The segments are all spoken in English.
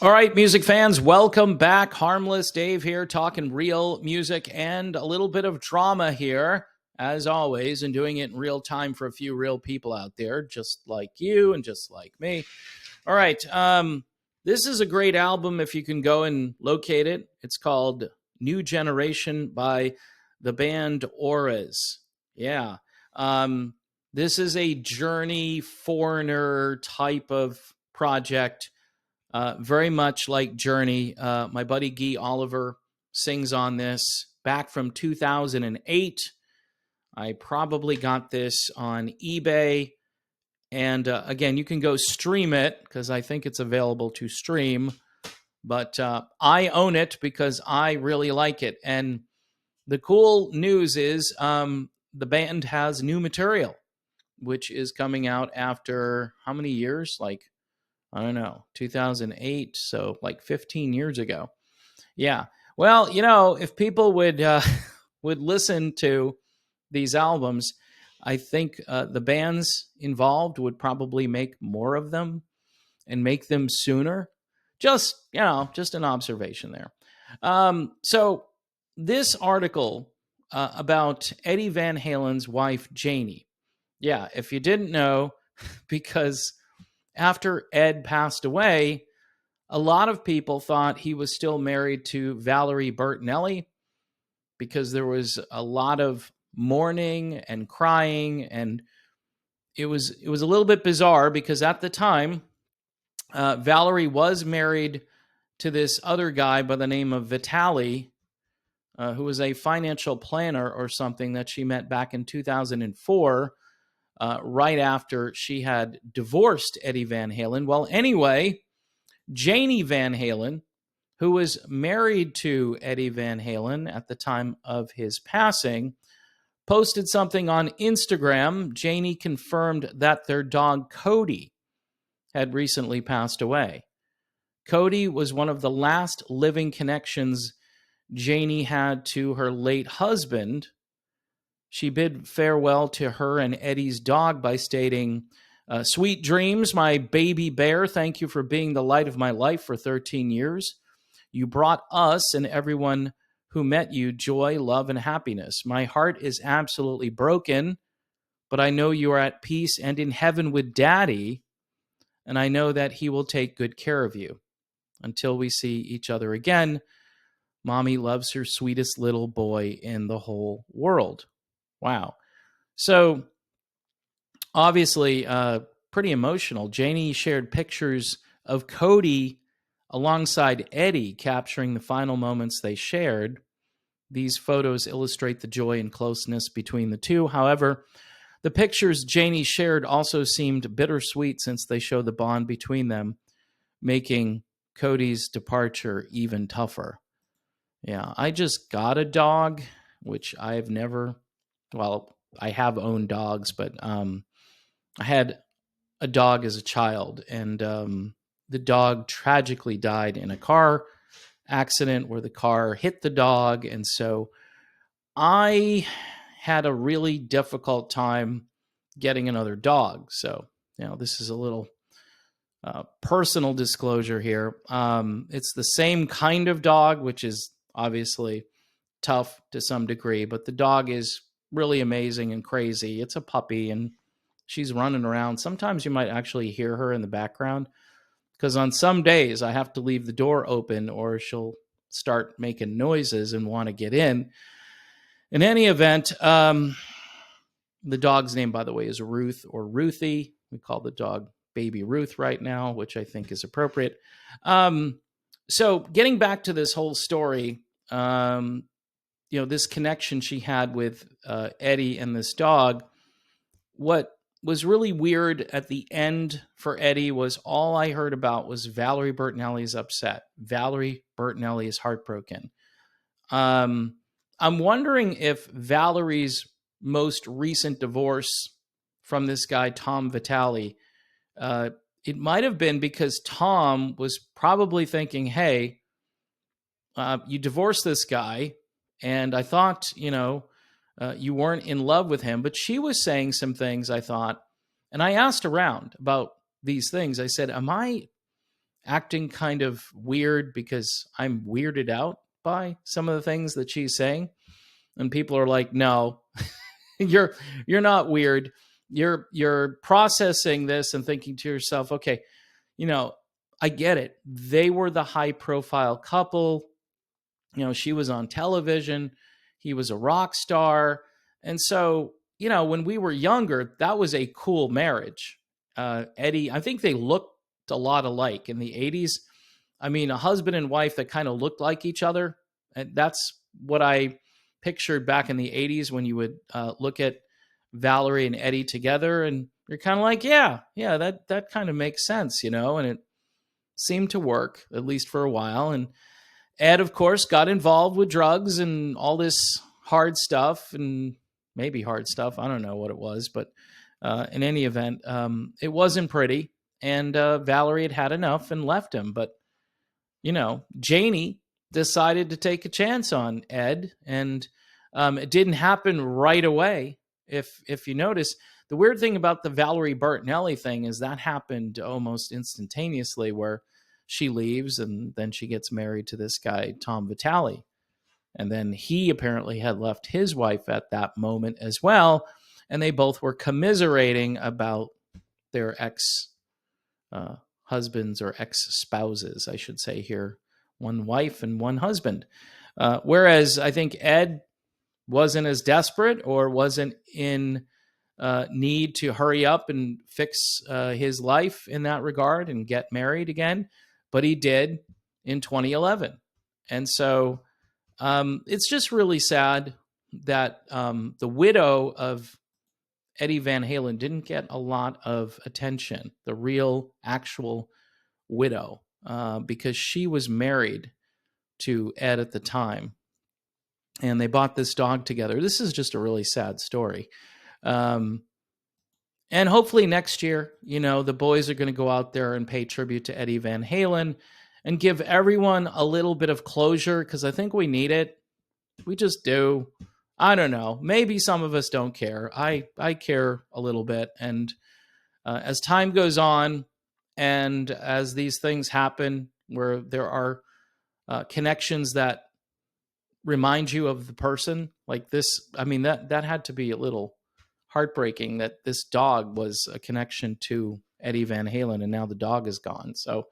All right, music fans, welcome back. Harmless Dave here, talking real music and a little bit of drama here, as always, and doing it in real time for a few real people out there, just like you and just like me. All right, this is a great album if you can go and locate it. It's called New Generation by the band Auras. Yeah. Um, this is a Journey Foreigner type of project, very much like Journey. My buddy Guy Oliver sings on this back from 2008. I probably got this on eBay. And again, you can go stream it because I think it's available to stream. But I own it because I really like it. And the cool news is the band has new material, which is coming out after how many years? Like, I don't know, 2008, so like 15 years ago. Yeah. Well, if people would would listen to these albums, I think the bands involved would probably make more of them and make them sooner. Just an observation there. So this article about Eddie Van Halen's wife Janie. Yeah, if you didn't know, because after Ed passed away, a lot of people thought he was still married to Valerie Bertinelli because there was a lot of mourning and crying, and it was a little bit bizarre because at the time, Valerie was married to this other guy by the name of Vitali, who was a financial planner or something that she met back in 2004. Right after she had divorced Eddie Van Halen. Well, anyway, Janie Van Halen, who was married to Eddie Van Halen at the time of his passing, posted something on Instagram. Janie confirmed that their dog Cody had recently passed away. Cody was one of the last living connections Janie had to her late husband. She bid farewell to her and Eddie's dog by stating, "Sweet dreams, my baby bear. Thank you for being the light of my life for 13 years. You brought us and everyone who met you joy, love, and happiness. My heart is absolutely broken, but I know you are at peace and in heaven with Daddy, and I know that he will take good care of you. Until we see each other again, Mommy loves her sweetest little boy in the whole world." Wow. So obviously, pretty emotional. Janie shared pictures of Cody alongside Eddie, capturing the final moments they shared. These photos illustrate the joy and closeness between the two. However, the pictures Janie shared also seemed bittersweet since they show the bond between them, making Cody's departure even tougher. Yeah, I just got a dog, which I've never, well, I have owned dogs, but I had a dog as a child, and the dog tragically died in a car accident where the car hit the dog. And so I had a really difficult time getting another dog. So, this is a little personal disclosure here. It's the same kind of dog, which is obviously tough to some degree, but the dog is really amazing and crazy. It's a puppy and she's running around. Sometimes you might actually hear her in the background because on some days I have to leave the door open or she'll start making noises and want to get in. In any event, the dog's name, by the way, is Ruth or Ruthie. We call the dog Baby Ruth right now, which I think is appropriate. So getting back to this whole story, this connection she had with Eddie and this dog, what was really weird at the end for Eddie was all I heard about was Valerie Bertinelli is upset. Valerie Bertinelli is heartbroken. I'm wondering if Valerie's most recent divorce from this guy, Tom Vitale, it might have been because Tom was probably thinking, hey, you divorced this guy, and I thought, you weren't in love with him. But she was saying some things, I thought, and I asked around about these things. I said, am I acting kind of weird because I'm weirded out by some of the things that she's saying. And people are like, no, you're you're not weird. You're processing this and thinking to yourself, okay, you know, I get it. They were the high profile couple. She was on television. He was a rock star. And so, when we were younger, that was a cool marriage. Eddie, I think they looked a lot alike in the 80s. I mean, a husband and wife that kind of looked like each other. And that's what I pictured back in the 80s when you would look at Valerie and Eddie together. And you're kind of like, yeah, that kind of makes sense, and it seemed to work, at least for a while. And Ed, of course, got involved with drugs and all this hard stuff, and maybe hard stuff. I don't know what it was, but in any event, it wasn't pretty. And Valerie had enough and left him. But, Janie decided to take a chance on Ed, and it didn't happen right away. If you notice, the weird thing about the Valerie Bertinelli thing is that happened almost instantaneously, where she leaves and then she gets married to this guy, Tom Vitale. And then he apparently had left his wife at that moment as well. And they both were commiserating about their ex husbands, or ex spouses, I should say here. One wife and one husband. Whereas I think Ed wasn't as desperate, or wasn't in need to hurry up and fix his life in that regard and get married again. But he did in 2011. And so it's just really sad that the widow of Eddie Van Halen didn't get a lot of attention, the real, actual widow, because she was married to Ed at the time. And they bought this dog together. This is just a really sad story. And hopefully next year, the boys are going to go out there and pay tribute to Eddie Van Halen and give everyone a little bit of closure, because I think we need it. We just do. I don't know. Maybe some of us don't care. I care a little bit. And as time goes on, and as these things happen, where there are connections that remind you of the person, like this, I mean, that had to be a little heartbreaking, that this dog was a connection to Eddie Van Halen, and now the dog is gone. So,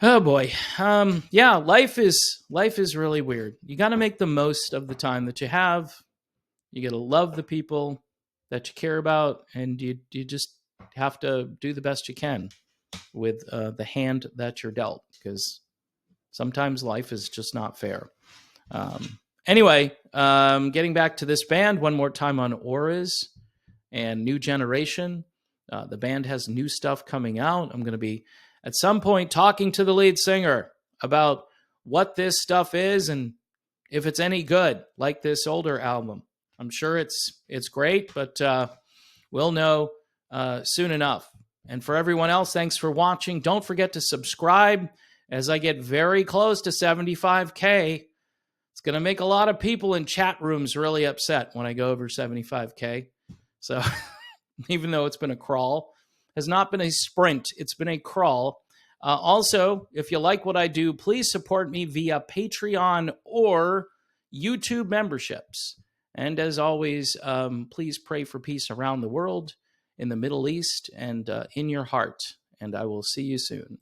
oh boy. Yeah, life is really weird. You got to make the most of the time that you have. You got to love the people that you care about, and you just have to do the best you can with the hand that you're dealt, because sometimes life is just not fair. Anyway, getting back to this band one more time on Auras and New Generation. The band has new stuff coming out. I'm going to be at some point talking to the lead singer about what this stuff is and if it's any good, like this older album. I'm sure it's great, but we'll know soon enough. And for everyone else, thanks for watching. Don't forget to subscribe as I get very close to 75K. It's going to make a lot of people in chat rooms really upset when I go over 75K. So even though it's been a crawl, has not been a sprint, it's been a crawl. Also, if you like what I do, please support me via Patreon or YouTube memberships. And as always, please pray for peace around the world, in the Middle East, and in your heart. And I will see you soon.